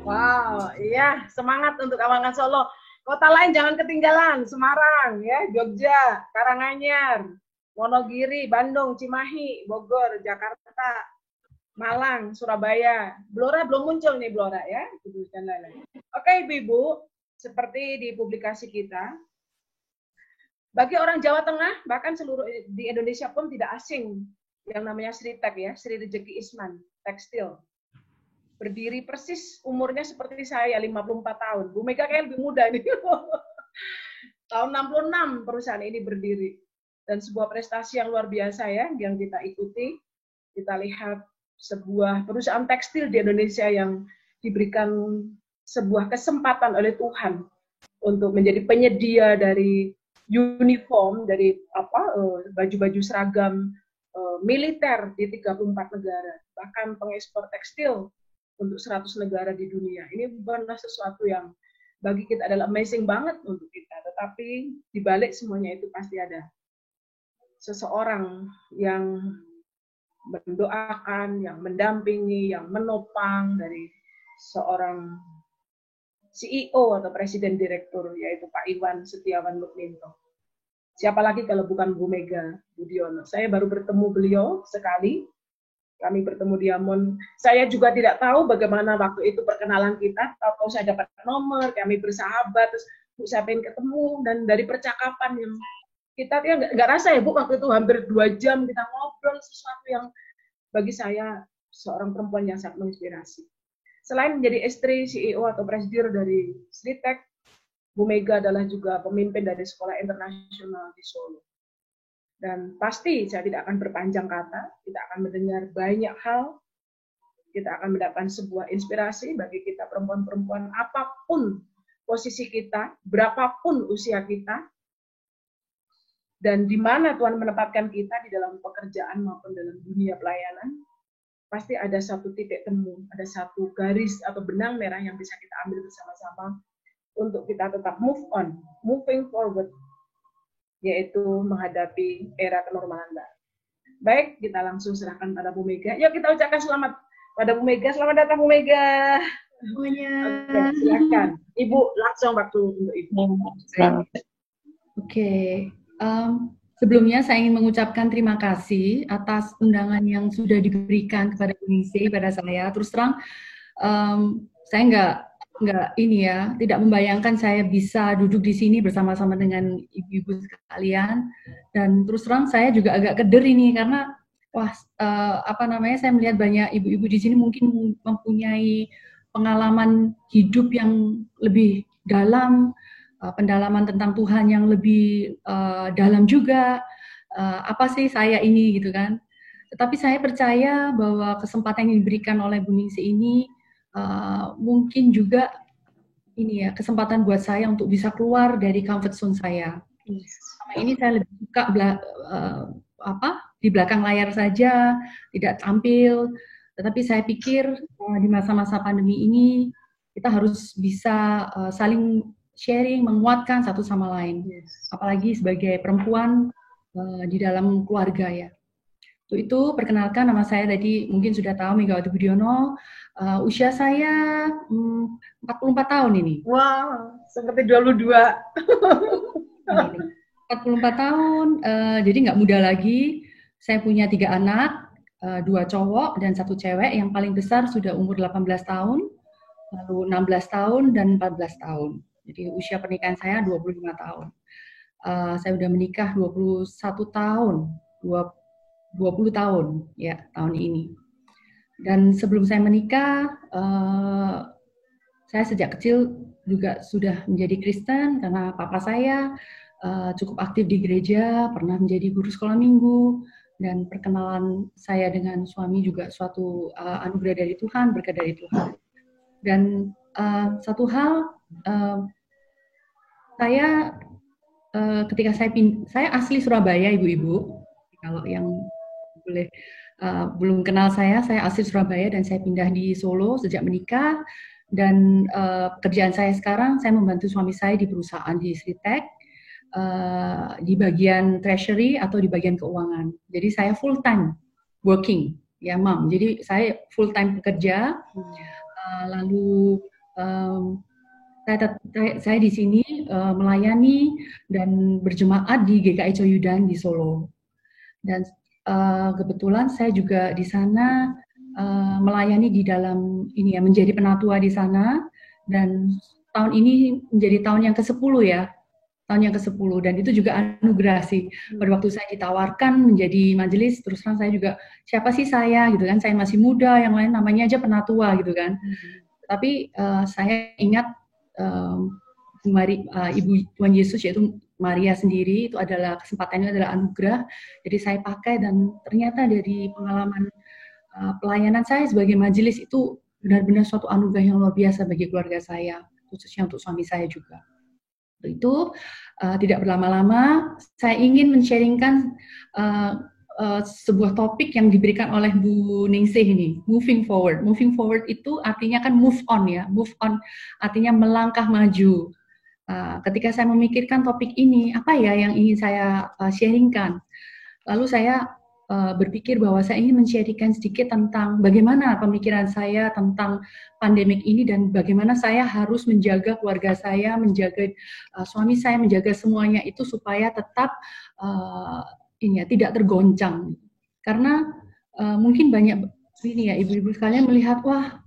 Wow, iya, semangat untuk Kawangan Solo. Kota lain jangan ketinggalan, Semarang, ya, Jogja, Karanganyar, Wonogiri, Bandung, Cimahi, Bogor, Jakarta, Malang, Surabaya. Blora belum muncul nih, Blora ya, dan lain-lain. Oke, Ibu-ibu, seperti di publikasi kita, bagi orang Jawa Tengah, bahkan seluruh di Indonesia pun tidak asing yang namanya Sritek ya, Sri Rejeki Isman, tekstil. Berdiri persis umurnya seperti saya, 54 tahun. Bu Mega kayak lebih muda ini. Tahun 66 perusahaan ini berdiri. Dan sebuah prestasi yang luar biasa ya, yang kita ikuti. Kita lihat sebuah perusahaan tekstil di Indonesia yang diberikan sebuah kesempatan oleh Tuhan untuk menjadi penyedia dari uniform, dari baju-baju seragam militer di 34 negara. Bahkan pengekspor tekstil untuk 100 negara di dunia. Ini bukanlah sesuatu yang bagi kita adalah amazing banget untuk kita. Tetapi di balik semuanya itu pasti ada seseorang yang mendoakan, yang mendampingi, yang menopang dari seorang CEO atau Presiden Direktur, yaitu Pak Iwan Setiawan Nurminto. Siapa lagi kalau bukan Bu Mega Budiono. Saya baru bertemu beliau sekali. Kami bertemu di Ambon. Saya juga tidak tahu bagaimana waktu itu perkenalan kita. Tahu saya dapat nomor, kami bersahabat, terus Bu saya pengen ketemu, dan dari percakapan yang kita nggak rasa ya Bu, waktu itu hampir 2 jam kita ngobrol sesuatu yang bagi saya seorang perempuan yang sangat menginspirasi. Selain menjadi istri CEO atau presidir dari Sritek, Bu Mega adalah juga pemimpin dari Sekolah Internasional di Solo. Dan pasti saya tidak akan berpanjang kata, kita akan mendengar banyak hal, kita akan mendapatkan sebuah inspirasi bagi kita perempuan-perempuan apapun posisi kita, berapapun usia kita, dan di mana Tuhan menempatkan kita di dalam pekerjaan maupun dalam dunia pelayanan, pasti ada satu titik temu, ada satu garis atau benang merah yang bisa kita ambil bersama-sama untuk kita tetap move on, moving forward, yaitu menghadapi era kenormalan baru. Baik, kita langsung serahkan pada Bu Mega. Yuk kita ucapkan selamat pada Bu Mega. Selamat datang Bu Mega. Semuanya. Oke, silakan. Ibu langsung waktu untuk Ibu. Oke. Sebelumnya saya ingin mengucapkan terima kasih atas undangan yang sudah diberikan kepada Bu Ningsih pada saya. Terus terang, saya nggak ini ya, tidak membayangkan saya bisa duduk di sini bersama-sama dengan ibu-ibu sekalian. Dan terus terang saya juga agak keder ini karena saya melihat banyak ibu-ibu di sini mungkin mempunyai pengalaman hidup yang lebih dalam, pendalaman tentang Tuhan yang lebih dalam juga. Apa sih saya ini gitu kan? Tetapi saya percaya bahwa kesempatan yang diberikan oleh Bu Ningsih ini mungkin juga ini ya kesempatan buat saya untuk bisa keluar dari comfort zone saya. Selama ini saya lebih suka di belakang layar saja, tidak tampil. Tetapi saya pikir di masa-masa pandemi ini kita harus bisa saling sharing, menguatkan satu sama lain. Apalagi sebagai perempuan di dalam keluarga ya. Untuk itu, perkenalkan nama saya tadi mungkin sudah tahu, Megawati Budiono. Usia saya 44 tahun ini. Wow, seperti 22. 44 tahun, jadi nggak muda lagi. Saya punya 3 anak, 2 cowok dan 1 cewek. Yang paling besar sudah umur 18 tahun, lalu 16 tahun dan 14 tahun. Jadi usia pernikahan saya 25 tahun. Saya sudah menikah 21 tahun, 20 tahun ya tahun ini. Dan sebelum saya menikah, saya sejak kecil juga sudah menjadi Kristen karena papa saya cukup aktif di gereja, pernah menjadi guru sekolah minggu, dan perkenalan saya dengan suami juga suatu anugerah dari Tuhan, berkat dari Tuhan. Dan satu hal, saya ketika saya asli Surabaya, ibu-ibu, kalau yang boleh belum kenal saya asli Surabaya dan saya pindah di Solo sejak menikah. Dan pekerjaan saya sekarang, saya membantu suami saya di perusahaan di Sritek, di bagian treasury atau di bagian keuangan. Jadi saya full time working, ya Mam. Jadi saya full time bekerja. Lalu um, saya di sini melayani dan berjemaat di GKI Coyudan di Solo. Dan kebetulan saya juga di sana melayani di dalam ini ya, menjadi penatua di sana, dan tahun ini menjadi tahun yang ke-10 ya. Tahun yang ke-10, dan itu juga anugerah sih. Pada waktu saya ditawarkan menjadi majelis, terus terang saya juga, siapa sih saya gitu kan, saya masih muda, yang lain namanya aja penatua gitu kan. Tapi saya ingat Ibu Tuhan Yesus, yaitu Maria sendiri, itu adalah kesempatannya adalah anugerah. Jadi saya pakai, dan ternyata dari pengalaman pelayanan saya sebagai majelis itu benar-benar suatu anugerah yang luar biasa bagi keluarga saya, khususnya untuk suami saya juga. Itu tidak berlama-lama, saya ingin men-sharingkan sebuah topik yang diberikan oleh Bu Ningsih ini, moving forward. Moving forward itu artinya kan move on ya, move on artinya melangkah maju. Ketika saya memikirkan topik ini, apa ya yang ingin saya sharingkan? Lalu saya berpikir bahwa saya ingin men-sharingkan sedikit tentang bagaimana pemikiran saya tentang pandemik ini, dan bagaimana saya harus menjaga keluarga saya, menjaga suami saya, menjaga semuanya itu supaya tetap ini ya, tidak tergoncang. Karena mungkin banyak ini ya, ibu-ibu sekalian melihat, wah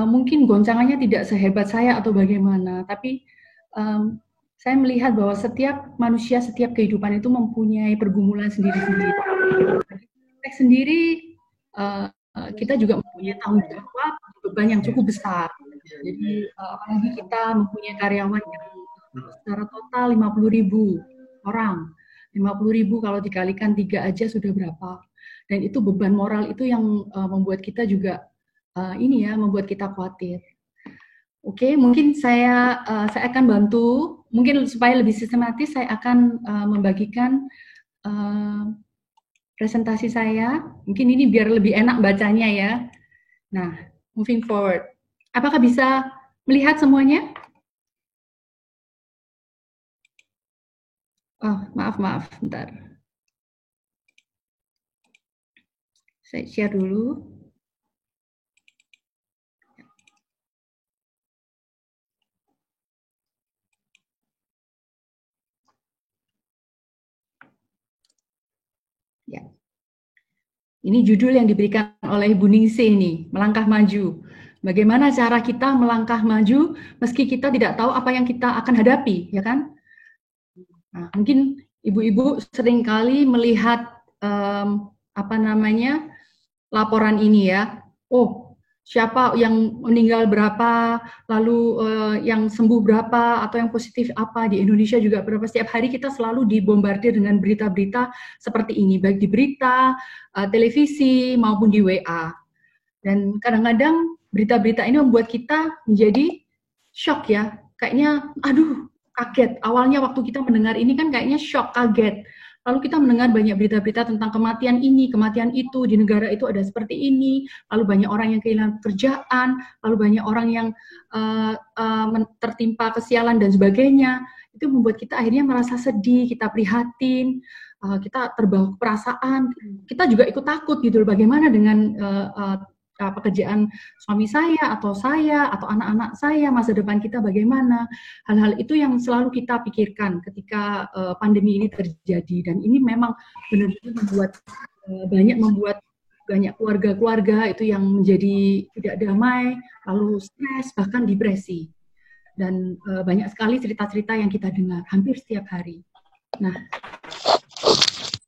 mungkin goncangannya tidak sehebat saya atau bagaimana, tapi saya melihat bahwa setiap manusia, setiap kehidupan itu mempunyai pergumulan sendiri-sendiri. Sendiri kita juga mempunyai tanggung jawab, beban yang cukup besar. Jadi apalagi kita mempunyai karyawan yang secara total 50.000 orang. 50.000 kalau dikalikan 3 aja sudah berapa. Dan itu beban moral itu yang membuat kita juga ini ya, membuat kita khawatir. Oke, mungkin saya akan bantu, mungkin supaya lebih sistematis saya akan membagikan presentasi saya. Mungkin ini biar lebih enak bacanya ya. Nah, moving forward. Apakah bisa melihat semuanya? Oh, maaf, bentar. Saya share dulu. Ya. Ini judul yang diberikan oleh Ibu Ningsih nih, melangkah maju. Bagaimana cara kita melangkah maju meski kita tidak tahu apa yang kita akan hadapi, ya kan? Nah, mungkin ibu-ibu seringkali melihat laporan ini ya. Oh, siapa yang meninggal berapa, lalu yang sembuh berapa, atau yang positif apa, di Indonesia juga berapa. Setiap hari kita selalu dibombardir dengan berita-berita seperti ini, baik di berita, televisi, maupun di WA. Dan kadang-kadang berita-berita ini membuat kita menjadi shock ya. Kayaknya, aduh, kaget. Awalnya waktu kita mendengar ini kan kayaknya shock, kaget. Lalu kita mendengar banyak berita-berita tentang kematian ini, kematian itu, di negara itu ada seperti ini, lalu banyak orang yang kehilangan pekerjaan, lalu banyak orang yang tertimpa kesialan dan sebagainya. Itu membuat kita akhirnya merasa sedih, kita prihatin, kita terbawa perasaan, kita juga ikut takut gitu, bagaimana dengan pekerjaan suami saya atau anak-anak saya, masa depan kita bagaimana. Hal-hal itu yang selalu kita pikirkan ketika pandemi ini terjadi, dan ini memang benar-benar membuat banyak keluarga-keluarga itu yang menjadi tidak damai, lalu stres, bahkan depresi. Dan banyak sekali cerita-cerita yang kita dengar hampir setiap hari. Nah,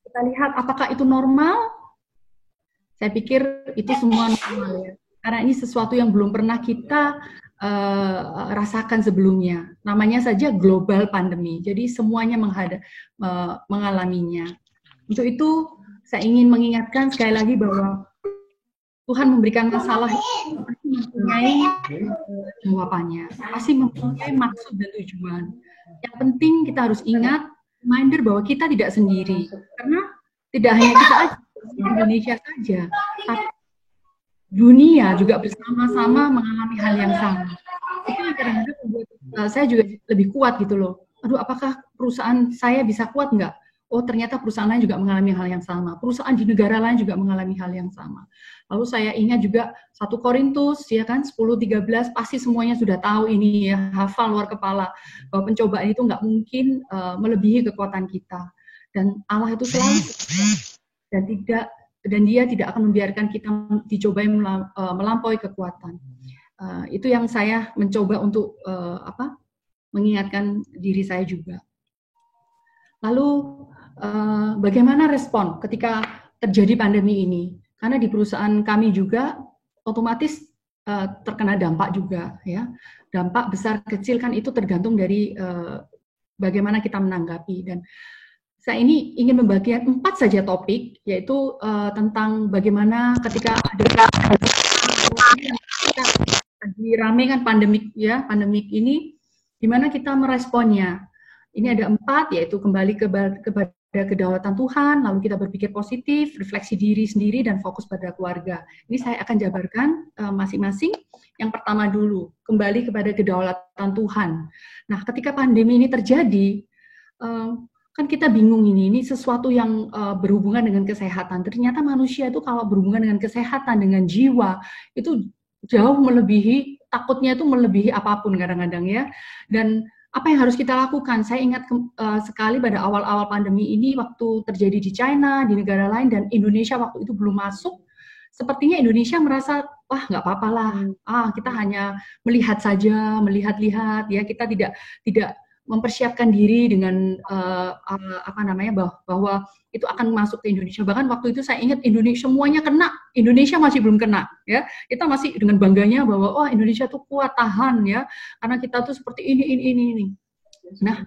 kita lihat apakah itu normal? Saya pikir itu semua normal ya, karena ini sesuatu yang belum pernah kita rasakan sebelumnya. Namanya saja global pandemi, jadi semuanya mengalaminya. Untuk itu saya ingin mengingatkan sekali lagi bahwa Tuhan memberikan masalah itu pasti mempunyai jawabannya, pasti mempunyai maksud dan tujuan. Yang penting kita harus ingat, reminder bahwa kita tidak sendiri, karena tidak hanya kita aja, Indonesia saja, tapi dunia juga bersama-sama mengalami hal yang sama. Itu yang kadang-kadang membuat saya juga lebih kuat gitu loh. Aduh, apakah perusahaan saya bisa kuat nggak? oh ternyata perusahaan lain juga mengalami hal yang sama, perusahaan di negara lain juga mengalami hal yang sama. Lalu saya ingat juga 1 Korintus ya kan 10:13 pasti semuanya sudah tahu ini ya, hafal luar kepala bahwa pencobaan itu nggak mungkin melebihi kekuatan kita, dan Allah itu selalu dan Dia tidak akan membiarkan kita dicobai melampaui kekuatan. Itu yang saya mencoba untuk mengingatkan diri saya juga. Lalu bagaimana respon ketika terjadi pandemi ini? Karena di perusahaan kami juga otomatis terkena dampak juga, ya. Dampak besar kecil kan itu tergantung dari bagaimana kita menanggapi. Dan saya ini ingin membagikan 4 saja topik, yaitu tentang bagaimana ketika ada lagi rame kan pandemik ya, pandemik ini gimana kita meresponnya. Ini ada 4, yaitu kembali kepada kedaulatan Tuhan, lalu kita berpikir positif, refleksi diri sendiri, dan fokus pada keluarga. Ini saya akan jabarkan masing-masing. Yang pertama dulu, kembali kepada kedaulatan Tuhan. Nah, ketika pandemi ini terjadi, kan kita bingung ini sesuatu yang berhubungan dengan kesehatan. Ternyata manusia itu kalau berhubungan dengan kesehatan, dengan jiwa, itu jauh melebihi, takutnya itu melebihi apapun kadang-kadang ya. Dan apa yang harus kita lakukan? Saya ingat sekali pada awal-awal pandemi ini, waktu terjadi di China, di negara lain, dan Indonesia waktu itu belum masuk. Sepertinya Indonesia merasa, wah nggak apa-apa lah, kita hanya melihat saja, melihat-lihat, ya kita tidak mempersiapkan diri dengan bahwa itu akan masuk ke Indonesia. Bahkan waktu itu saya ingat Indonesia semuanya kena, Indonesia masih belum kena, ya. Kita masih dengan bangganya bahwa Indonesia tuh kuat, tahan ya, karena kita tuh seperti ini. Nah,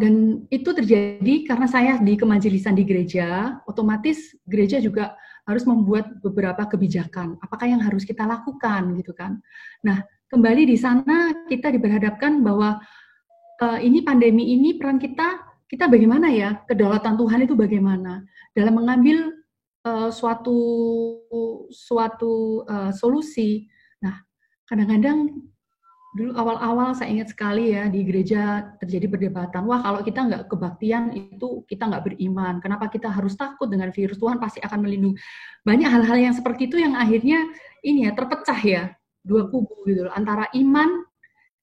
dan itu terjadi karena saya di kemajelisaan di gereja, otomatis gereja juga harus membuat beberapa kebijakan. Apakah yang harus kita lakukan gitu kan? Nah, kembali di sana kita diberhadapkan bahwa ini pandemi ini peran kita bagaimana ya, kedaulatan Tuhan itu bagaimana dalam mengambil suatu solusi. Nah, kadang-kadang dulu awal-awal saya ingat sekali ya di gereja terjadi perdebatan, wah kalau kita nggak kebaktian itu kita nggak beriman, kenapa kita harus takut dengan virus, Tuhan pasti akan melindungi. Banyak hal-hal yang seperti itu yang akhirnya ini ya terpecah ya, 2 kubu gitu loh, antara iman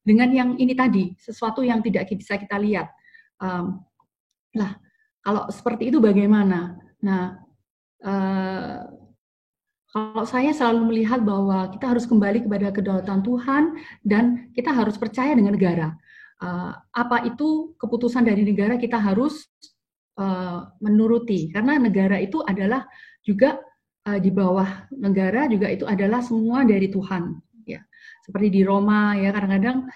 dengan yang ini tadi, sesuatu yang tidak bisa kita lihat. Lah, kalau seperti itu bagaimana? Nah, kalau saya selalu melihat bahwa kita harus kembali kepada kedaulatan Tuhan dan kita harus percaya dengan negara. Apa itu keputusan dari negara kita harus menuruti, karena negara itu adalah juga di bawah negara juga itu adalah semua dari Tuhan. Ya, seperti di Roma ya, kadang-kadang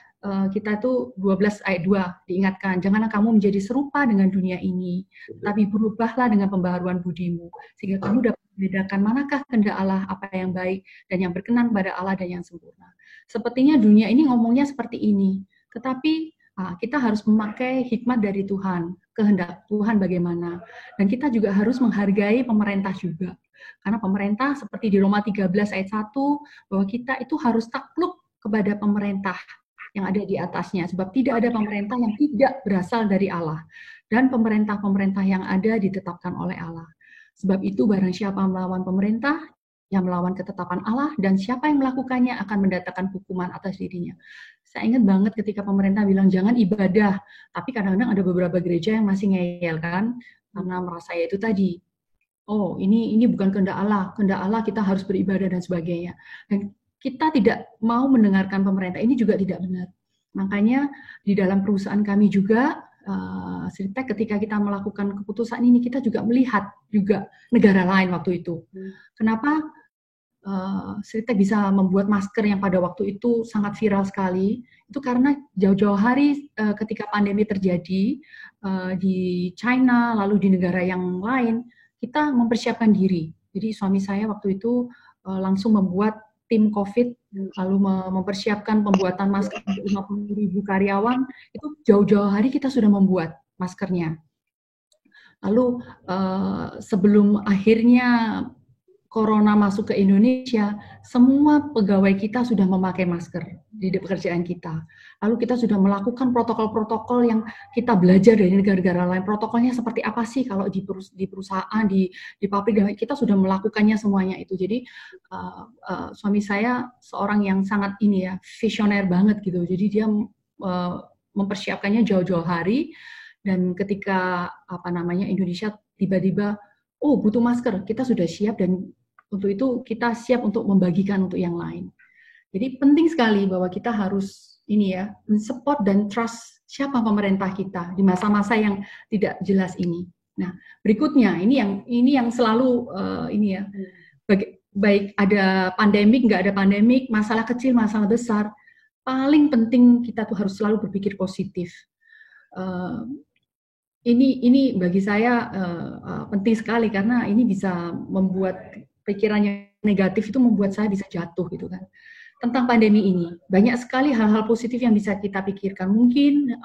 kita tuh 12 ayat 2 diingatkan, janganlah kamu menjadi serupa dengan dunia ini, tapi berubahlah dengan pembaharuan budimu, sehingga kamu dapat membedakan manakah kehendak Allah, apa yang baik dan yang berkenan kepada Allah dan yang sempurna. Sepertinya dunia ini ngomongnya seperti ini, tetapi kita harus memakai hikmat dari Tuhan, kehendak Tuhan bagaimana, dan kita juga harus menghargai pemerintah juga, karena pemerintah seperti di Roma 13 ayat 1, bahwa kita itu harus takluk kepada pemerintah yang ada di atasnya, sebab tidak ada pemerintah yang tidak berasal dari Allah, dan pemerintah-pemerintah yang ada ditetapkan oleh Allah. Sebab itu barang siapa melawan pemerintah, yang melawan ketetapan Allah, dan siapa yang melakukannya akan mendatangkan hukuman atas dirinya. Saya ingat banget ketika pemerintah bilang jangan ibadah, tapi kadang-kadang ada beberapa gereja yang masih ngeyel kan, karena merasa ya itu tadi, oh ini bukan kehendak Allah kita harus beribadah dan sebagainya. Dan kita tidak mau mendengarkan pemerintah, ini juga tidak benar. Makanya di dalam perusahaan kami juga, Sritek, ketika kita melakukan keputusan ini, kita juga melihat juga negara lain waktu itu. Kenapa Sritek bisa membuat masker yang pada waktu itu sangat viral sekali? Itu karena jauh-jauh hari ketika pandemi terjadi di China, lalu di negara yang lain, kita mempersiapkan diri. Jadi suami saya waktu itu langsung membuat tim COVID, lalu mempersiapkan pembuatan masker untuk 50.000 karyawan, itu jauh-jauh hari kita sudah membuat maskernya. Lalu sebelum akhirnya Corona masuk ke Indonesia, semua pegawai kita sudah memakai masker di pekerjaan kita. Lalu kita sudah melakukan protokol-protokol yang kita belajar dari negara-negara lain. Protokolnya seperti apa sih kalau di perusahaan, di pabrik, kita sudah melakukannya semuanya itu. Jadi suami saya seorang yang sangat visioner banget gitu. Jadi dia mempersiapkannya jauh-jauh hari. Dan ketika Indonesia tiba-tiba butuh masker, kita sudah siap dan untuk itu kita siap untuk membagikan untuk yang lain. Jadi penting sekali bahwa kita harus support dan trust siapa pemerintah kita di masa-masa yang tidak jelas ini. Nah, berikutnya ini yang selalu baik ada pandemik, nggak ada pandemik, masalah kecil, masalah besar, paling penting kita tuh harus selalu berpikir positif. Ini bagi saya penting sekali karena ini bisa membuat pikirannya negatif itu membuat saya bisa jatuh gitu kan. Tentang pandemi ini banyak sekali hal-hal positif yang bisa kita pikirkan. Mungkin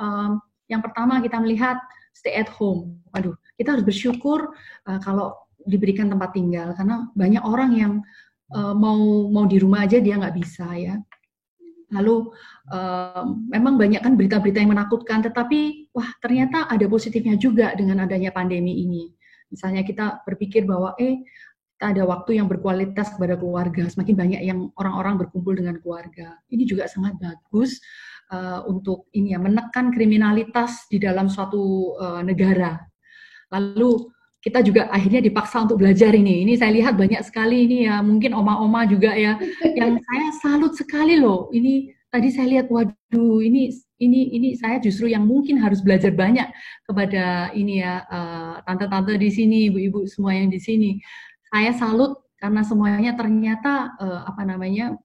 yang pertama kita melihat stay at home. Waduh, kita harus bersyukur kalau diberikan tempat tinggal karena banyak orang yang mau di rumah aja dia nggak bisa ya. Lalu memang banyak kan berita-berita yang menakutkan, tetapi wah ternyata ada positifnya juga dengan adanya pandemi ini. Misalnya kita berpikir bahwa kita ada waktu yang berkualitas kepada keluarga, semakin banyak yang orang-orang berkumpul dengan keluarga. Ini juga sangat bagus untuk menekan kriminalitas di dalam suatu negara. Lalu kita juga akhirnya dipaksa untuk belajar ini. Ini saya lihat banyak sekali ini ya, mungkin oma-oma juga ya, yang saya salut sekali loh. Ini tadi saya lihat, waduh, ini saya justru yang mungkin harus belajar banyak kepada tante-tante di sini, ibu-ibu semua yang di sini. Saya salut karena semuanya ternyata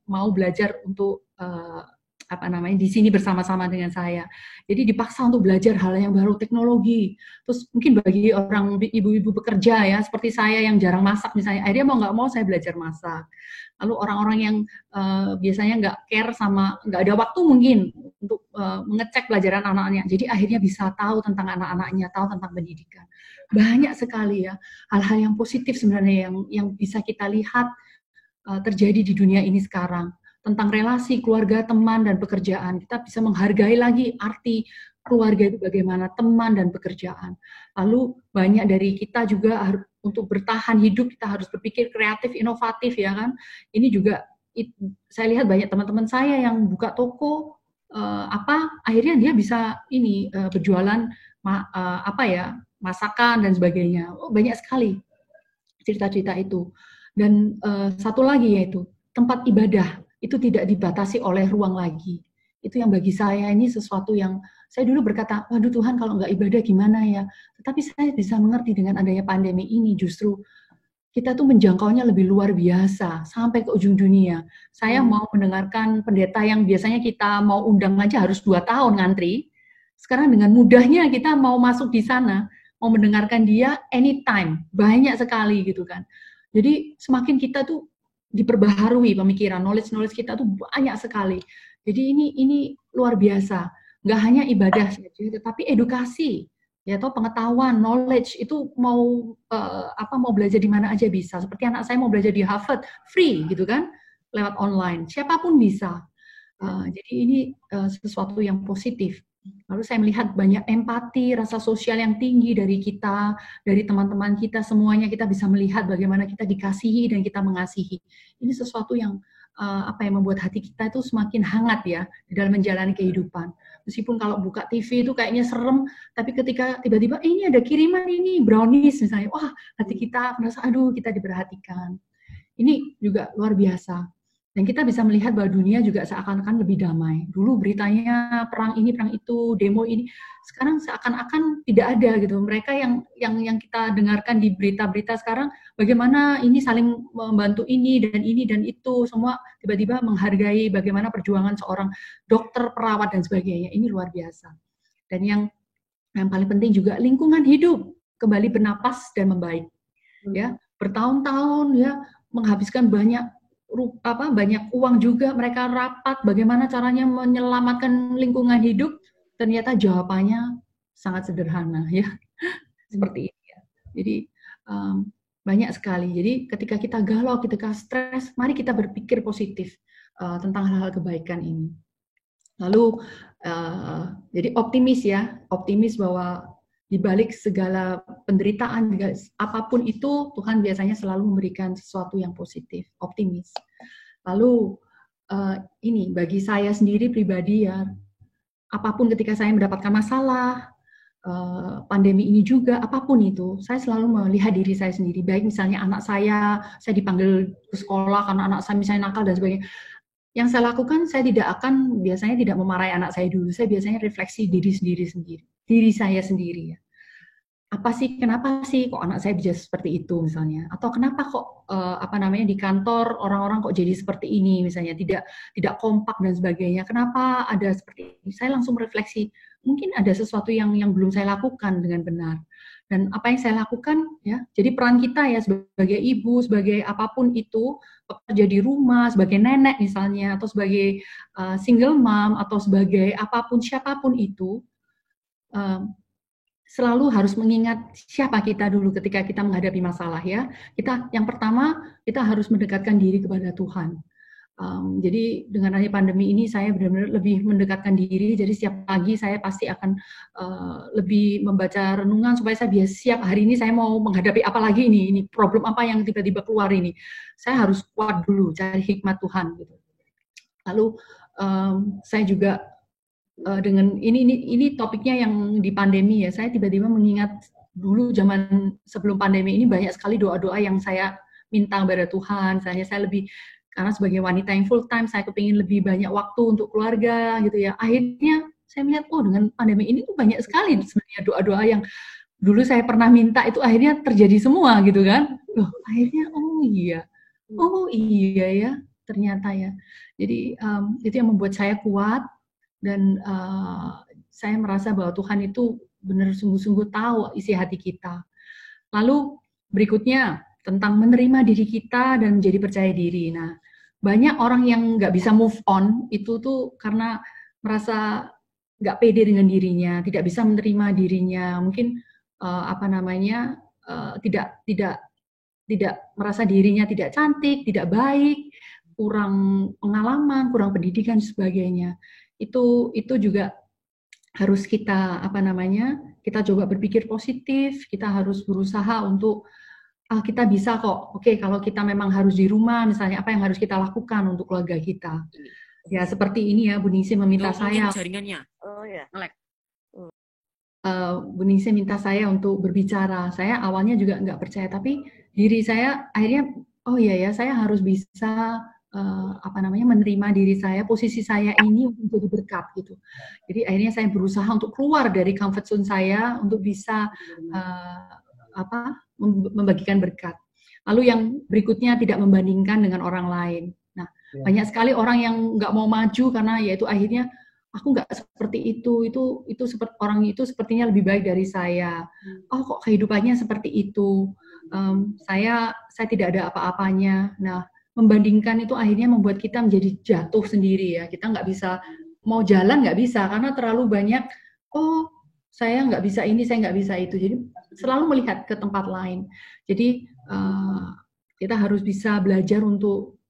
mau belajar untuk di sini bersama-sama dengan saya. Jadi dipaksa untuk belajar hal yang baru, teknologi. Terus mungkin bagi orang ibu-ibu bekerja ya, seperti saya yang jarang masak misalnya, akhirnya mau nggak mau saya belajar masak. Lalu orang-orang yang biasanya nggak care sama, nggak ada waktu mungkin untuk mengecek pelajaran anak-anaknya. Jadi akhirnya bisa tahu tentang anak-anaknya, tahu tentang pendidikan. Banyak sekali ya hal-hal yang positif sebenarnya yang bisa kita lihat terjadi di dunia ini sekarang. Tentang relasi, keluarga, teman, dan pekerjaan. Kita bisa menghargai lagi arti keluarga itu bagaimana, teman, dan pekerjaan. Lalu banyak dari kita juga untuk bertahan hidup, kita harus berpikir kreatif, inovatif, ya kan. Ini juga, saya lihat banyak teman-teman saya yang buka toko, akhirnya dia bisa berjualan, masakan, dan sebagainya. Banyak sekali cerita-cerita itu. Dan satu lagi yaitu, tempat ibadah itu tidak dibatasi oleh ruang lagi. Itu yang bagi saya ini sesuatu yang saya dulu berkata, waduh Tuhan kalau nggak ibadah gimana ya. Tetapi saya bisa mengerti dengan adanya pandemi ini justru kita tuh menjangkaunya lebih luar biasa sampai ke ujung dunia. Saya mau mendengarkan pendeta yang biasanya kita mau undang aja harus 2 tahun ngantri. Sekarang dengan mudahnya kita mau masuk di sana, mau mendengarkan dia anytime. Banyak sekali gitu kan. Jadi semakin kita tuh diperbaharui pemikiran, knowledge kita tuh banyak sekali. Jadi ini luar biasa. Nggak hanya ibadah saja, tetapi edukasi, ya atau pengetahuan, knowledge itu mau belajar di mana aja bisa. Seperti anak saya mau belajar di Harvard, free gitu kan, lewat online. Siapapun bisa. Jadi ini sesuatu yang positif. Lalu saya melihat banyak empati, rasa sosial yang tinggi dari kita, dari teman-teman kita, semuanya kita bisa melihat bagaimana kita dikasihi dan kita mengasihi. Ini sesuatu yang membuat hati kita itu semakin hangat ya di dalam menjalani kehidupan. Meskipun kalau buka TV itu kayaknya serem, tapi ketika tiba-tiba ini ada kiriman ini brownies misalnya, wah hati kita merasa aduh kita diperhatikan. Ini juga luar biasa. Dan kita bisa melihat bahwa dunia juga seakan-akan lebih damai. Dulu beritanya perang ini, perang itu, demo ini. Sekarang seakan-akan tidak ada gitu. Mereka yang kita dengarkan di berita-berita sekarang, bagaimana ini saling membantu ini dan itu. Semua tiba-tiba menghargai bagaimana perjuangan seorang dokter, perawat, dan sebagainya. Ini luar biasa. Dan yang paling penting juga lingkungan hidup. Kembali bernapas dan membaik. Ya, bertahun-tahun ya menghabiskan banyak uang juga, mereka rapat bagaimana caranya menyelamatkan lingkungan hidup, ternyata jawabannya sangat sederhana ya seperti ini ya. Jadi banyak sekali. Jadi ketika kita galau, ketika stres, mari kita berpikir positif tentang hal-hal kebaikan ini. Lalu jadi optimis bahwa di balik segala penderitaan, apapun itu, Tuhan biasanya selalu memberikan sesuatu yang positif, optimis. Lalu ini bagi saya sendiri pribadi ya, apapun ketika saya mendapatkan masalah, pandemi ini juga, apapun itu, saya selalu melihat diri saya sendiri. Baik misalnya anak saya dipanggil ke sekolah karena anak saya misalnya nakal dan sebagainya. Yang saya lakukan, saya biasanya tidak memarahi anak saya dulu. Saya biasanya refleksi diri saya sendiri ya. Kenapa sih kok anak saya bisa seperti itu misalnya? Atau kenapa kok di kantor orang-orang kok jadi seperti ini misalnya, tidak kompak dan sebagainya. Kenapa ada seperti ini? Saya langsung refleksi, mungkin ada sesuatu yang belum saya lakukan dengan benar. Dan apa yang saya lakukan ya, jadi peran kita ya sebagai ibu, sebagai apapun itu, pekerja di rumah, sebagai nenek misalnya, atau sebagai single mom, atau sebagai siapapun itu, selalu harus mengingat siapa kita dulu ketika kita menghadapi masalah ya. Yang pertama, kita harus mendekatkan diri kepada Tuhan. Jadi dengan adanya pandemi ini saya benar-benar lebih mendekatkan diri. Jadi setiap pagi saya pasti akan lebih membaca renungan supaya saya biasa siap hari ini saya mau menghadapi apa lagi ini problem apa yang tiba-tiba keluar ini. Saya harus kuat dulu cari hikmat Tuhan gitu. Lalu saya juga dengan ini topiknya yang di pandemi ya, saya tiba-tiba mengingat dulu zaman sebelum pandemi ini banyak sekali doa-doa yang saya minta kepada Tuhan. Misalnya saya karena sebagai wanita yang full time, saya kepingin lebih banyak waktu untuk keluarga gitu ya. Akhirnya saya melihat, dengan pandemi ini tuh banyak sekali sebenarnya doa-doa yang dulu saya pernah minta itu akhirnya terjadi semua gitu kan. Akhirnya oh iya ya, ternyata ya. Jadi itu yang membuat saya kuat. Dan saya merasa bahwa Tuhan itu benar sungguh-sungguh tahu isi hati kita. Lalu berikutnya tentang menerima diri kita dan menjadi percaya diri. Nah, banyak orang yang nggak bisa move on itu tuh karena merasa nggak pede dengan dirinya, tidak bisa menerima dirinya, mungkin tidak merasa dirinya tidak cantik, tidak baik, kurang pengalaman, kurang pendidikan dan sebagainya. Itu juga harus kita kita coba berpikir positif, kita harus berusaha untuk kita bisa kok. Oke, kalau kita memang harus di rumah misalnya, apa yang harus kita lakukan untuk keluarga kita. Ya seperti ini ya, Bu Ningsih meminta saya jaringannya. Oh ya. Bu Ningsih minta saya untuk berbicara. Saya awalnya juga nggak percaya, tapi diri saya akhirnya saya harus bisa menerima diri saya, posisi saya ini untuk jadi berkat gitu. Jadi akhirnya saya berusaha untuk keluar dari comfort zone saya untuk bisa membagikan berkat. Lalu yang berikutnya tidak membandingkan dengan orang lain. Nah, banyak sekali orang yang nggak mau maju karena yaitu akhirnya aku nggak seperti itu seperti orang itu sepertinya lebih baik dari saya. Oh kok kehidupannya seperti itu. Saya tidak ada apa-apanya. Nah, membandingkan itu akhirnya membuat kita menjadi jatuh sendiri ya. Kita nggak bisa, mau jalan nggak bisa karena terlalu banyak, saya nggak bisa ini, saya nggak bisa itu. Jadi selalu melihat ke tempat lain. Jadi kita harus bisa belajar untuk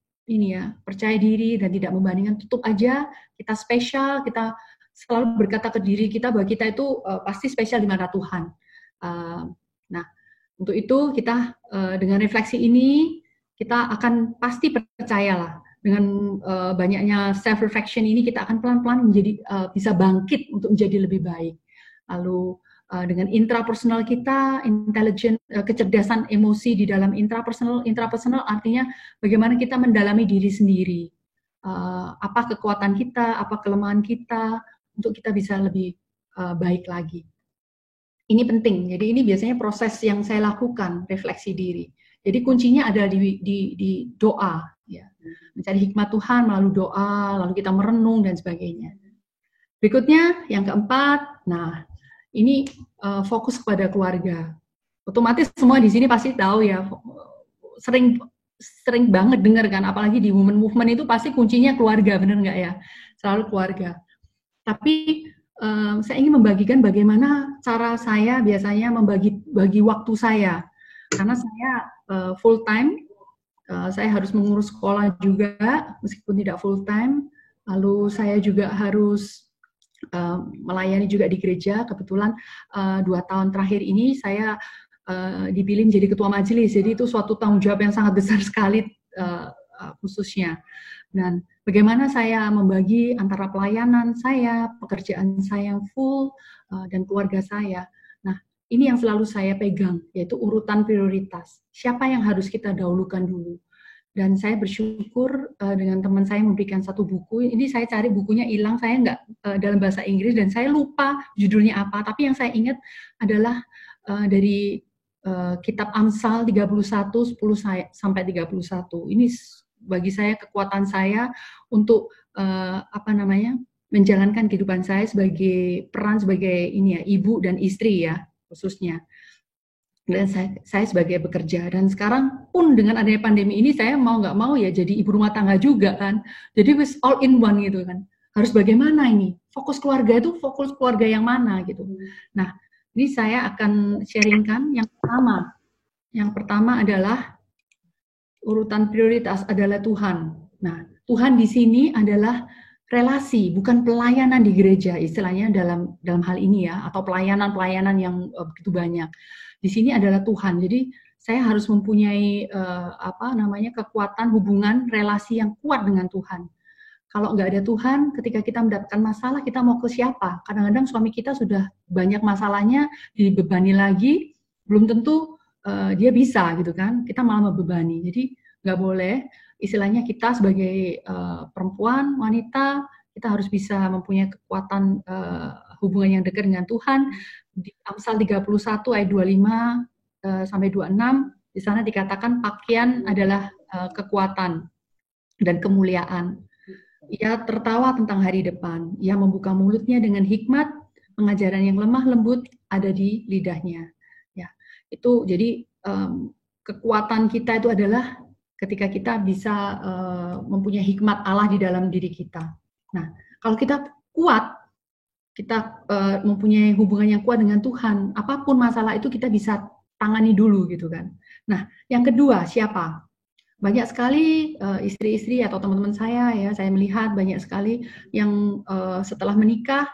percaya diri dan tidak membandingkan. Tutup aja, kita spesial, kita selalu berkata ke diri kita bahwa kita itu pasti spesial di mata Tuhan. Nah, untuk itu kita dengan refleksi ini, kita akan pasti percayalah dengan banyaknya self reflection ini kita akan pelan-pelan menjadi bisa bangkit untuk menjadi lebih baik. Lalu dengan intrapersonal kita, kecerdasan emosi di dalam intrapersonal artinya bagaimana kita mendalami diri sendiri. Apa kekuatan kita, apa kelemahan kita untuk kita bisa lebih baik lagi. Ini penting. Jadi ini biasanya proses yang saya lakukan, refleksi diri. Jadi kuncinya ada di doa, ya. Mencari hikmat Tuhan melalui doa, lalu kita merenung dan sebagainya. Berikutnya yang keempat, nah ini fokus kepada keluarga. Otomatis semua di sini pasti tahu ya, sering banget dengar kan, apalagi di women movement itu pasti kuncinya keluarga, benar nggak ya? Selalu keluarga. Tapi saya ingin membagikan bagaimana cara saya biasanya membagi waktu saya. karena saya full time, saya harus mengurus sekolah juga meskipun tidak full time. Lalu saya juga harus melayani juga di gereja. Kebetulan 2 tahun terakhir ini saya dipilih menjadi ketua majelis. Jadi itu suatu tanggung jawab yang sangat besar sekali khususnya. Dan bagaimana saya membagi antara pelayanan saya, pekerjaan saya yang full, dan keluarga saya. Nah, ini yang selalu saya pegang, yaitu urutan prioritas. Siapa yang harus kita dahulukan dulu? Dan saya bersyukur dengan teman saya memberikan satu buku. Ini saya cari bukunya hilang, saya nggak dalam bahasa Inggris dan saya lupa judulnya apa. Tapi yang saya ingat adalah dari kitab Amsal 31, 10 sampai 31. Ini bagi saya kekuatan saya untuk menjalankan kehidupan saya sebagai peran sebagai ibu dan istri ya khususnya. Dan saya sebagai bekerja, dan sekarang pun dengan adanya pandemi ini saya mau nggak mau ya jadi ibu rumah tangga juga kan, jadi wis all in one gitu kan, harus bagaimana ini, fokus keluarga itu fokus keluarga yang mana gitu. Nah, ini saya akan sharingkan yang pertama adalah urutan prioritas adalah Tuhan. Nah, Tuhan di sini adalah relasi, bukan pelayanan di gereja istilahnya dalam hal ini ya, atau pelayanan yang begitu banyak. Di sini adalah Tuhan. Jadi saya harus mempunyai kekuatan hubungan relasi yang kuat dengan Tuhan. Kalau nggak ada Tuhan, ketika kita mendapatkan masalah, kita mau ke siapa? Kadang-kadang suami kita sudah banyak masalahnya, dibebani lagi, belum tentu dia bisa gitu kan. Kita malah membebani. Jadi nggak boleh. Istilahnya kita sebagai perempuan, wanita, kita harus bisa mempunyai kekuatan hubungan yang dekat dengan Tuhan. Di Amsal 31 ayat 25 sampai 26, di sana dikatakan pakaian adalah kekuatan dan kemuliaan. Ia tertawa tentang hari depan. Ia membuka mulutnya dengan hikmat, pengajaran yang lemah lembut ada di lidahnya. Ya, itu jadi kekuatan kita itu adalah ketika kita bisa mempunyai hikmat Allah di dalam diri kita. Nah, kalau kita kuat, kita mempunyai hubungan yang kuat dengan Tuhan, apapun masalah itu kita bisa tangani dulu gitu kan. Nah, yang kedua siapa? Banyak sekali istri-istri atau teman-teman saya ya, saya melihat banyak sekali yang setelah menikah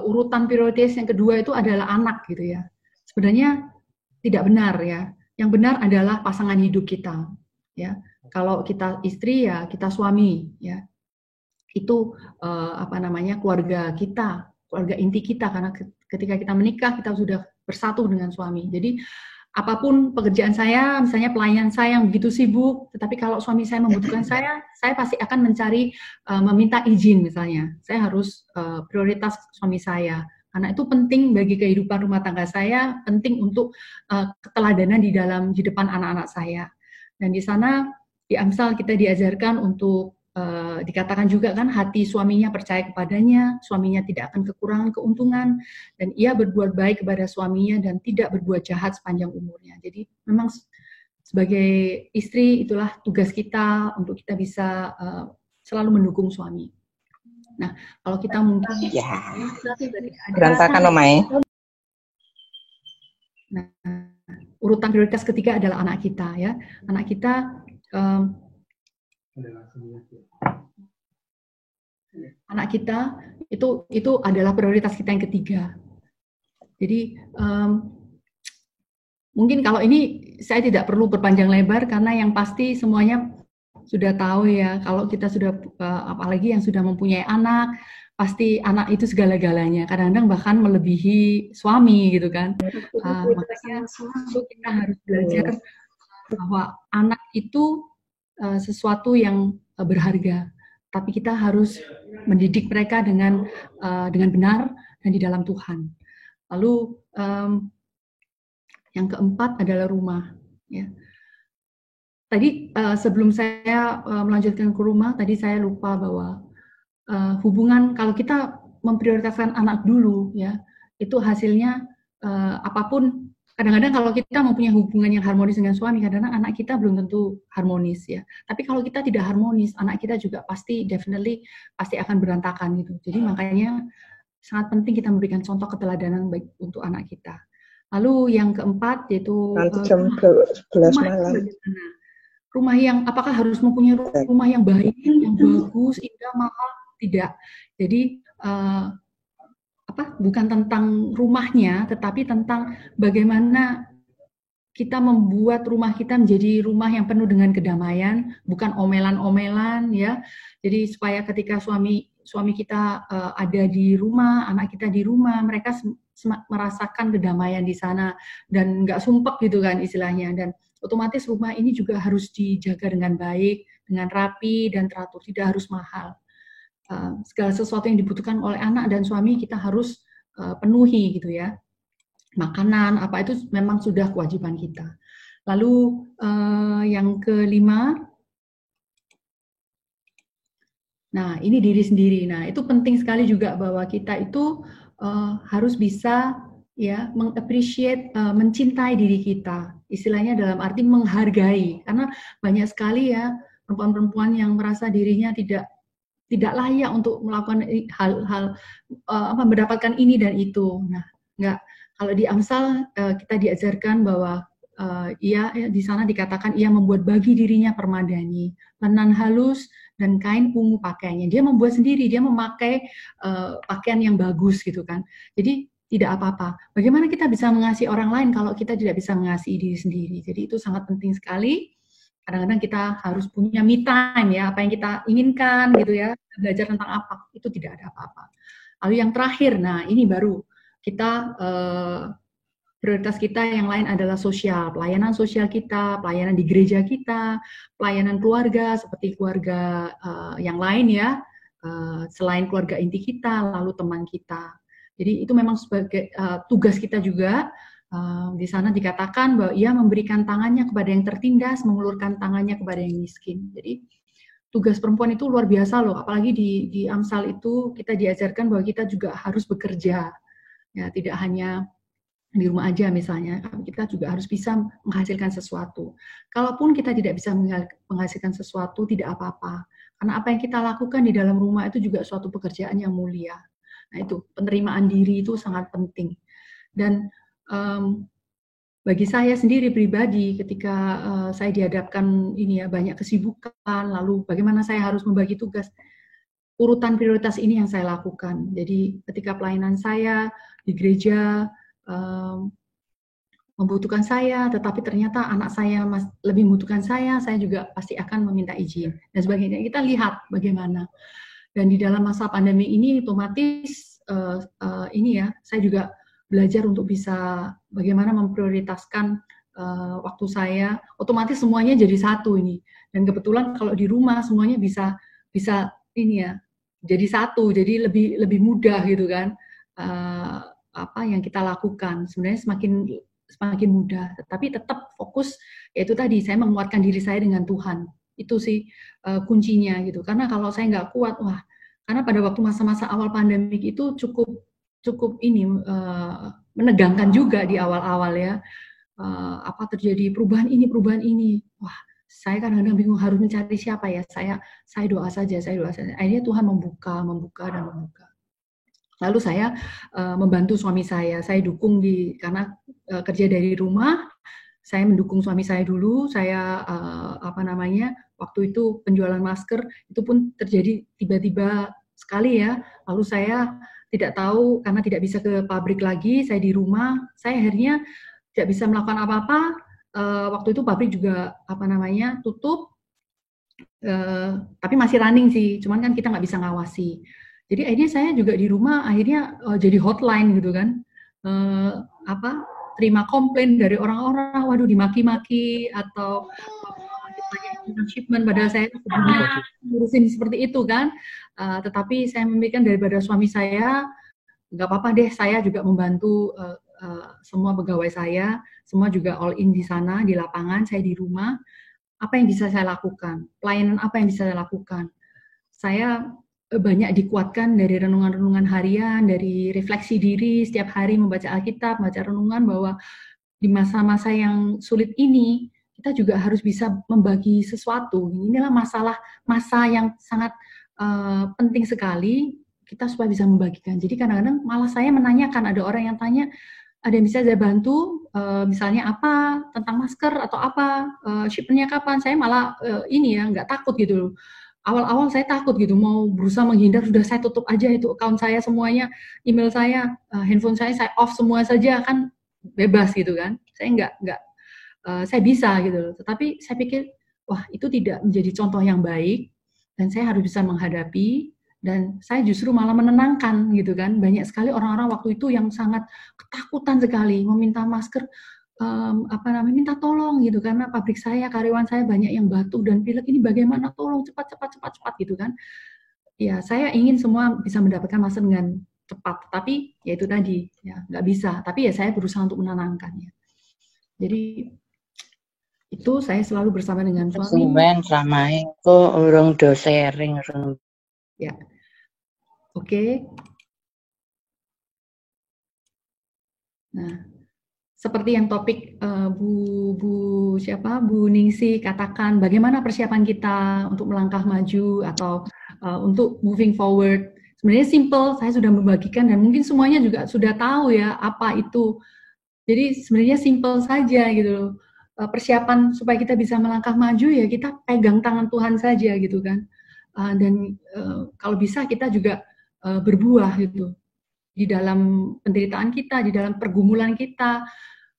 urutan prioritas yang kedua itu adalah anak gitu ya. Sebenarnya tidak benar ya. Yang benar adalah pasangan hidup kita ya. Kalau kita istri ya kita suami ya. Itu keluarga kita, keluarga inti kita, karena ketika kita menikah kita sudah bersatu dengan suami. Jadi apapun pekerjaan saya, misalnya pelayanan saya yang begitu sibuk, tetapi kalau suami saya membutuhkan saya pasti akan mencari meminta izin misalnya. Saya harus prioritas suami saya. Karena itu penting bagi kehidupan rumah tangga saya, penting untuk keteladanan di depan anak-anak saya. Dan di sana di Amsal kita diajarkan untuk dikatakan juga kan hati suaminya percaya kepadanya, suaminya tidak akan kekurangan keuntungan, dan ia berbuat baik kepada suaminya dan tidak berbuat jahat sepanjang umurnya. Jadi memang sebagai istri itulah tugas kita untuk kita bisa selalu mendukung suami. Nah, kalau kita mungkin berantakan Omai. Nah, urutan prioritas ketiga adalah anak kita ya. Anak kita itu adalah prioritas kita yang ketiga. Jadi mungkin kalau ini saya tidak perlu berpanjang lebar karena yang pasti semuanya sudah tahu ya, kalau kita sudah apalagi yang sudah mempunyai anak, pasti anak itu segala-galanya. Kadang-kadang bahkan melebihi suami gitu kan. Makanya kita harus belajar bahwa anak itu sesuatu yang berharga. Tapi kita harus mendidik mereka dengan benar dan di dalam Tuhan. Lalu yang keempat adalah rumah. Ya. Tadi sebelum saya melanjutkan ke rumah, tadi saya lupa bahwa hubungan kalau kita memprioritaskan anak dulu, ya itu hasilnya apapun. Kadang-kadang kalau kita mempunyai hubungan yang harmonis dengan suami, kadang-kadang anak kita belum tentu harmonis ya. Tapi kalau kita tidak harmonis, anak kita juga pasti akan berantakan gitu. Jadi makanya sangat penting kita memberikan contoh keteladanan baik untuk anak kita. Lalu yang keempat yaitu Nanti jam 11 rumah malam. bagaimana? Rumah yang apakah harus mempunyai rumah yang baik, yang bagus, indah, mahal? Tidak. Jadi bukan tentang rumahnya, tetapi tentang bagaimana kita membuat rumah kita menjadi rumah yang penuh dengan kedamaian, bukan omelan-omelan, ya. Jadi supaya ketika suami kita ada di rumah, anak kita di rumah, mereka merasakan kedamaian di sana dan nggak sumpek gitu kan istilahnya. Dan otomatis rumah ini juga harus dijaga dengan baik, dengan rapi dan teratur, tidak harus mahal. Segala sesuatu yang dibutuhkan oleh anak dan suami kita harus penuhi gitu ya. Makanan apa itu memang sudah kewajiban kita. Lalu yang kelima, nah ini diri sendiri. Nah itu penting sekali juga bahwa kita itu harus bisa ya mengappreciate, mencintai diri kita. Istilahnya dalam arti menghargai, karena banyak sekali ya perempuan-perempuan yang merasa dirinya tidak layak untuk melakukan hal-hal mendapatkan ini dan itu. Nah, enggak. Kalau di Amsal kita diajarkan bahwa di sana dikatakan ia membuat bagi dirinya permadani, lenan halus dan kain ungu pakaiannya. Dia membuat sendiri, dia memakai pakaian yang bagus gitu kan. Jadi tidak apa-apa. Bagaimana kita bisa mengasihi orang lain kalau kita tidak bisa mengasihi diri sendiri? Jadi itu sangat penting sekali. Kadang-kadang kita harus punya me time ya, apa yang kita inginkan gitu ya, belajar tentang apa, itu tidak ada apa-apa. Lalu yang terakhir, nah ini baru kita prioritas kita yang lain adalah sosial, pelayanan sosial kita, pelayanan di gereja kita, pelayanan keluarga seperti keluarga yang lain ya, selain keluarga inti kita, lalu teman kita. Jadi itu memang sebagai tugas kita juga. Di sana dikatakan bahwa ia memberikan tangannya kepada yang tertindas, mengulurkan tangannya kepada yang miskin. Jadi tugas perempuan itu luar biasa loh, apalagi di Amsal itu kita diajarkan bahwa kita juga harus bekerja, ya tidak hanya di rumah aja misalnya, kita juga harus bisa menghasilkan sesuatu. Kalaupun kita tidak bisa menghasilkan sesuatu, tidak apa-apa, karena apa yang kita lakukan di dalam rumah itu juga suatu pekerjaan yang mulia. Nah itu penerimaan diri itu sangat penting. Dan bagi saya sendiri pribadi ketika saya dihadapkan ini ya banyak kesibukan, lalu bagaimana saya harus membagi tugas, urutan prioritas ini yang saya lakukan. Jadi ketika pelayanan saya di gereja membutuhkan saya, tetapi ternyata anak saya lebih membutuhkan saya juga pasti akan meminta izin dan sebagainya. Kita lihat bagaimana. Dan di dalam masa pandemi ini otomatis ini ya saya juga belajar untuk bisa bagaimana memprioritaskan waktu saya. Otomatis semuanya jadi satu ini. Dan kebetulan kalau di rumah semuanya bisa ini ya jadi satu. Jadi lebih mudah gitu kan. Apa yang kita lakukan sebenarnya semakin mudah. Tapi tetap fokus yaitu tadi saya menguatkan diri saya dengan Tuhan. Itu sih kuncinya gitu. Karena kalau saya nggak kuat, karena pada waktu masa-masa awal pandemik itu cukup ini menegangkan juga di awal-awal ya. Apa terjadi perubahan ini. Wah, saya kadang-kadang bingung harus mencari siapa ya. Saya doa saja. Akhirnya Tuhan membuka. Lalu saya membantu suami saya dukung karena kerja dari rumah. Saya mendukung suami saya dulu. Saya waktu itu penjualan masker itu pun terjadi tiba-tiba sekali ya. Lalu saya tidak tahu karena tidak bisa ke pabrik lagi, saya di rumah, saya akhirnya tidak bisa melakukan apa-apa. Waktu itu pabrik juga tutup, tapi masih running sih, cuman kan kita nggak bisa ngawasi. Jadi akhirnya saya juga di rumah, akhirnya jadi hotline gitu kan, terima komplain dari orang-orang, waduh dimaki-maki atau shipment, padahal saya ngurusin seperti itu kan. Tetapi saya memikirkan daripada suami saya, nggak apa-apa deh, saya juga membantu semua pegawai saya, semua juga all in di sana, di lapangan, saya di rumah. Apa yang bisa saya lakukan? Pelayanan apa yang bisa saya lakukan? Saya banyak dikuatkan dari renungan-renungan harian, dari refleksi diri, setiap hari membaca Alkitab, membaca renungan bahwa di masa-masa yang sulit ini, kita juga harus bisa membagi sesuatu. Inilah masa yang sangat penting sekali kita supaya bisa membagikan. Jadi kadang-kadang malah saya menanyakan, ada orang yang tanya, ada yang bisa saya bantu, misalnya apa tentang masker atau apa, shipment-nya kapan, saya malah ini ya nggak takut gitu loh. Awal-awal saya takut gitu, mau berusaha menghindar, sudah saya tutup aja itu account saya semuanya, email saya, handphone saya off semua saja, kan bebas gitu kan. Saya nggak saya bisa gitu loh. Tetapi saya pikir, wah itu tidak menjadi contoh yang baik, dan saya harus bisa menghadapi, dan saya justru malah menenangkan gitu kan. Banyak sekali orang-orang waktu itu yang sangat ketakutan sekali, meminta masker, minta tolong gitu, karena pabrik saya, karyawan saya banyak yang batuk dan pilek, ini bagaimana, tolong cepat gitu kan. Ya, saya ingin semua bisa mendapatkan masker dengan cepat, tapi ya itu tadi, ya nggak bisa. Tapi ya saya berusaha untuk menenangkannya. Jadi itu saya selalu bersama dengan suami. Suwen sama kok urung do sharing. Ya, oke. Nah, seperti yang topik Bu Ningsi katakan, bagaimana persiapan kita untuk melangkah maju atau untuk moving forward. Sebenarnya simple, saya sudah membagikan dan mungkin semuanya juga sudah tahu ya apa itu. Jadi sebenarnya simple saja gitu. Persiapan supaya kita bisa melangkah maju ya kita pegang tangan Tuhan saja gitu kan. Dan kalau bisa kita juga berbuah gitu. Di dalam penderitaan kita, di dalam pergumulan kita.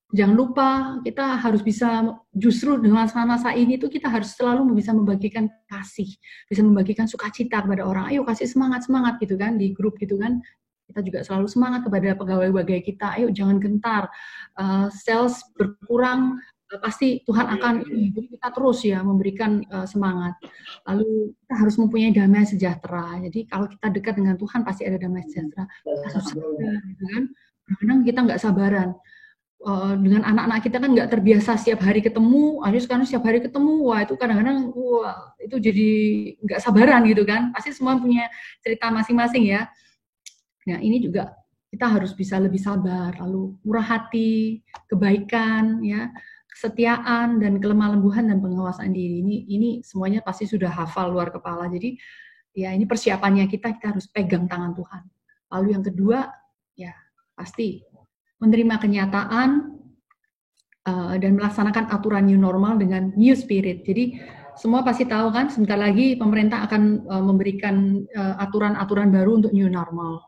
Jangan lupa kita harus bisa, justru dengan masa ini tuh kita harus selalu bisa membagikan kasih, bisa membagikan sukacita kepada orang. Ayo kasih semangat gitu kan di grup gitu kan. Kita juga selalu semangat kepada pegawai-pegawai kita. Ayo jangan gentar. Sales berkurang, pasti Tuhan akan ini. Jadi kita terus ya memberikan semangat. Lalu kita harus mempunyai damai sejahtera. Jadi kalau kita dekat dengan Tuhan pasti ada damai sejahtera. Kita harus sabar gitu kan. Kadang-kadang kita nggak sabaran. Dengan anak-anak kita kan nggak terbiasa setiap hari ketemu, harus sekarang setiap hari ketemu, wah itu kadang-kadang itu jadi nggak sabaran gitu kan. Pasti semua punya cerita masing-masing ya. Nah ini juga kita harus bisa lebih sabar, lalu murah hati, kebaikan, ya, kesetiaan dan kelemah lembuhan dan pengawasan diri. Ini semuanya pasti sudah hafal luar kepala. Jadi ya ini persiapannya kita harus pegang tangan Tuhan. Lalu yang kedua ya pasti menerima kenyataan dan melaksanakan aturan new normal dengan new spirit. Jadi semua pasti tahu kan, sebentar lagi pemerintah akan memberikan aturan-aturan baru untuk new normal.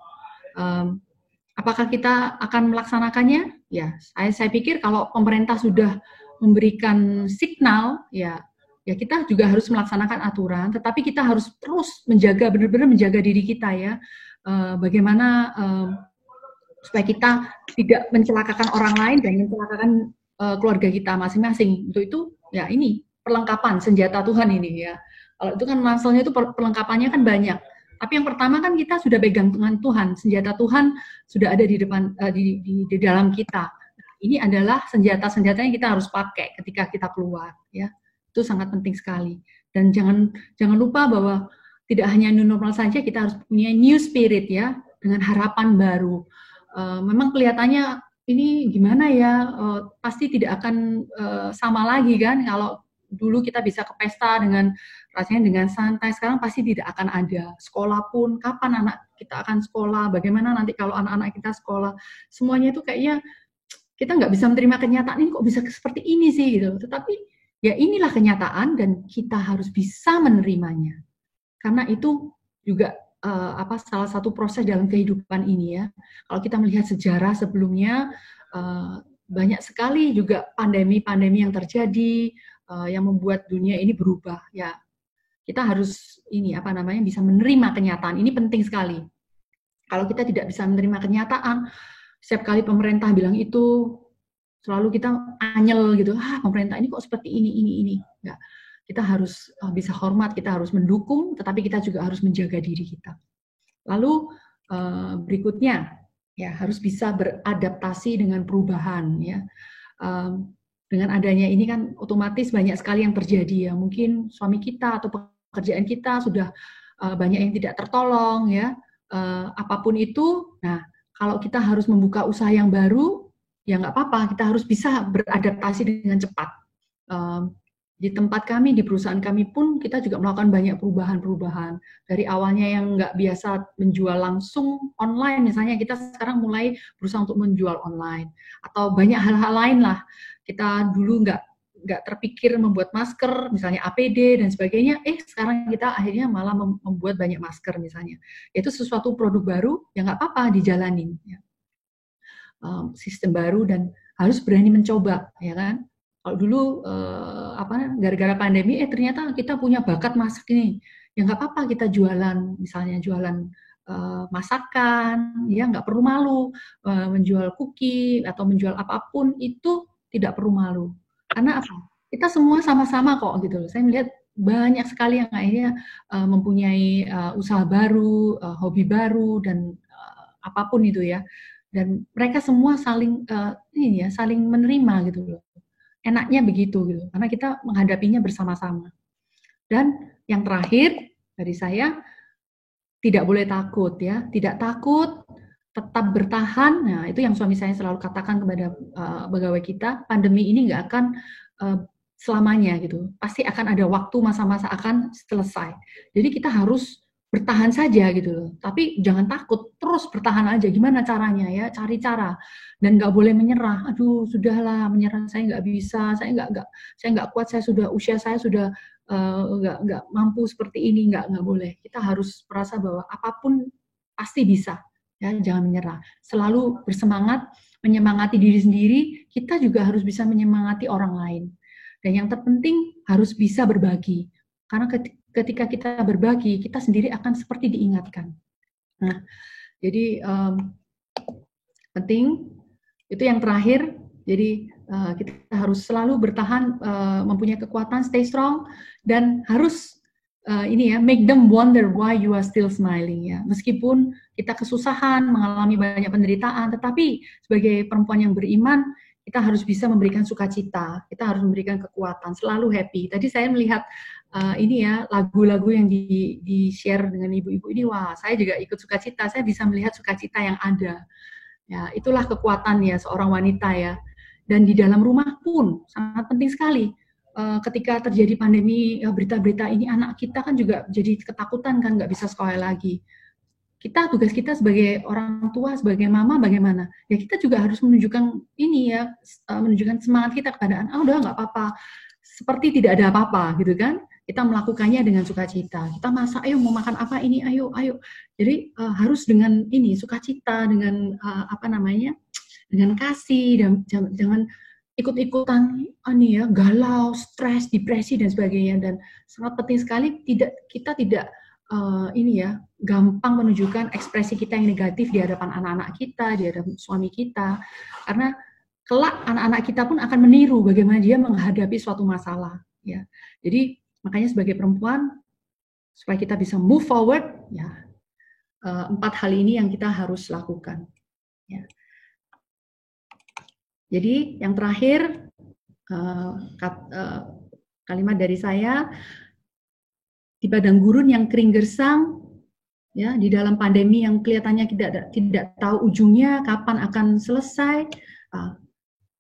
Apakah kita akan melaksanakannya? Ya, saya pikir kalau pemerintah sudah memberikan signal, ya kita juga harus melaksanakan aturan. Tetapi kita harus terus menjaga, benar-benar menjaga diri kita ya. Bagaimana supaya kita tidak mencelakakan orang lain dan mencelakakan keluarga kita masing-masing. Untuk itu, ya ini perlengkapan senjata Tuhan ini ya. Kalau itu kan masalahnya itu perlengkapannya kan banyak. Tapi yang pertama kan kita sudah pegang dengan Tuhan, senjata Tuhan sudah ada di depan di dalam kita. Ini adalah senjata-senjata yang kita harus pakai ketika kita keluar ya. Itu sangat penting sekali. Dan jangan lupa bahwa tidak hanya new normal saja, kita harus punya new spirit ya, dengan harapan baru. Memang kelihatannya ini gimana ya, pasti tidak akan sama lagi kan. Kalau dulu kita bisa ke pesta rasanya dengan santai, sekarang pasti tidak akan ada. Sekolah pun, kapan anak kita akan sekolah, bagaimana nanti kalau anak-anak kita sekolah, semuanya itu kayaknya kita nggak bisa menerima kenyataan ini kok bisa seperti ini sih gitu. Tetapi ya inilah kenyataan dan kita harus bisa menerimanya. Karena itu juga salah satu proses dalam kehidupan ini ya. Kalau kita melihat sejarah sebelumnya, banyak sekali juga pandemi-pandemi yang terjadi yang membuat dunia ini berubah ya. Kita harus bisa menerima kenyataan. Ini penting sekali. Kalau kita tidak bisa menerima kenyataan, setiap kali pemerintah bilang itu selalu kita anyel gitu. Pemerintah ini kok seperti ini. Enggak. Kita harus bisa hormat, kita harus mendukung, tetapi kita juga harus menjaga diri kita. Lalu berikutnya, ya harus bisa beradaptasi dengan perubahan. Ya, dengan adanya ini kan otomatis banyak sekali yang terjadi ya. Mungkin suami kita atau pekerjaan kita sudah banyak yang tidak tertolong ya. Apapun itu, nah kalau kita harus membuka usaha yang baru, ya nggak apa-apa. Kita harus bisa beradaptasi dengan cepat. Di tempat kami, di perusahaan kami pun kita juga melakukan banyak perubahan-perubahan. Dari awalnya yang nggak biasa menjual langsung online, misalnya kita sekarang mulai berusaha untuk menjual online. Atau banyak hal-hal lain lah. Kita dulu nggak terpikir membuat masker, misalnya APD dan sebagainya. Sekarang kita akhirnya malah membuat banyak masker misalnya. Itu sesuatu produk baru, yang nggak apa-apa dijalanin. Ya. Sistem baru dan harus berani mencoba, ya kan? Kalau dulu gara-gara pandemi ternyata kita punya bakat masak ini, ya nggak apa-apa kita jualan, misalnya jualan masakan, ya nggak perlu malu, menjual cookie atau menjual apapun itu tidak perlu malu, karena apa? Kita semua sama-sama kok gitu loh. Saya melihat banyak sekali yang akhirnya mempunyai usaha baru, hobi baru dan apapun itu ya, dan mereka semua saling saling menerima gitu loh. Enaknya begitu gitu, karena kita menghadapinya bersama-sama. Dan yang terakhir dari saya, tidak boleh takut ya, tidak takut, tetap bertahan. Nah, itu yang suami saya selalu katakan kepada pegawai kita, pandemi ini nggak akan selamanya gitu, pasti akan ada waktu, masa-masa akan selesai. Jadi kita harus bertahan saja gitu loh, tapi jangan takut, terus bertahan aja. Gimana caranya ya? Cari cara, dan nggak boleh menyerah. Aduh, sudahlah, menyerah, saya nggak bisa, saya nggak kuat, usia saya sudah nggak mampu seperti ini, nggak boleh. Kita harus merasa bahwa apapun pasti bisa, ya, jangan menyerah. Selalu bersemangat, menyemangati diri sendiri. Kita juga harus bisa menyemangati orang lain. Dan yang terpenting harus bisa berbagi, karena ketika kita berbagi, kita sendiri akan seperti diingatkan. Nah, jadi penting itu yang terakhir. Jadi kita harus selalu bertahan, mempunyai kekuatan, stay strong, dan harus make them wonder why you are still smiling ya. Meskipun kita kesusahan, mengalami banyak penderitaan, tetapi sebagai perempuan yang beriman, kita harus bisa memberikan sukacita, kita harus memberikan kekuatan, selalu happy. Tadi saya melihat lagu-lagu yang di-share dengan ibu-ibu ini, wah, saya juga ikut sukacita, saya bisa melihat sukacita yang ada. Ya, itulah kekuatan ya seorang wanita ya. Dan di dalam rumah pun sangat penting sekali. Ketika terjadi pandemi, berita-berita ini, anak kita kan juga jadi ketakutan kan, nggak bisa sekolah lagi. Tugas kita sebagai orang tua, sebagai mama bagaimana? Ya kita juga harus menunjukkan menunjukkan semangat kita kepada anak. Udah nggak apa-apa, seperti tidak ada apa-apa gitu kan? Kita melakukannya dengan sukacita. Kita masak, ayo mau makan apa ini, ayo. Jadi harus dengan sukacita, dengan dengan kasih, dan jangan ikut-ikutan galau, stres, depresi dan sebagainya. Dan sangat penting sekali kita tidak gampang menunjukkan ekspresi kita yang negatif di hadapan anak-anak kita, di hadapan suami kita, karena kelak anak-anak kita pun akan meniru bagaimana dia menghadapi suatu masalah. Ya, jadi makanya sebagai perempuan, supaya kita bisa move forward, ya 4 hal ini yang kita harus lakukan. Ya. Jadi yang terakhir, kalimat dari saya. Di padang gurun yang kering gersang, ya, di dalam pandemi yang kelihatannya tidak tahu ujungnya kapan akan selesai,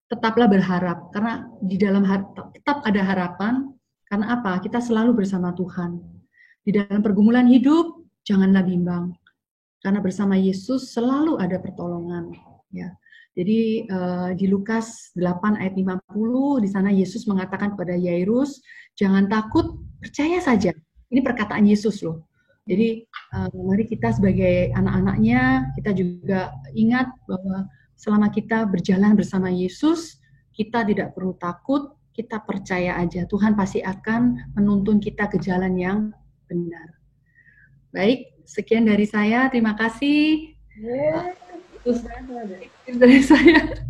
tetaplah berharap, karena di dalam tetap ada harapan. Karena apa? Kita selalu bersama Tuhan. Di dalam pergumulan hidup, janganlah bimbang, karena bersama Yesus selalu ada pertolongan. Ya. Jadi di Lukas 8 ayat 50, di sana Yesus mengatakan kepada Yairus, jangan takut, percaya saja. Ini perkataan Yesus loh. Jadi mari kita sebagai anak-anaknya, kita juga ingat bahwa selama kita berjalan bersama Yesus, kita tidak perlu takut, kita percaya aja. Tuhan pasti akan menuntun kita ke jalan yang benar. Baik, sekian dari saya. Terima kasih. Terus dari saya.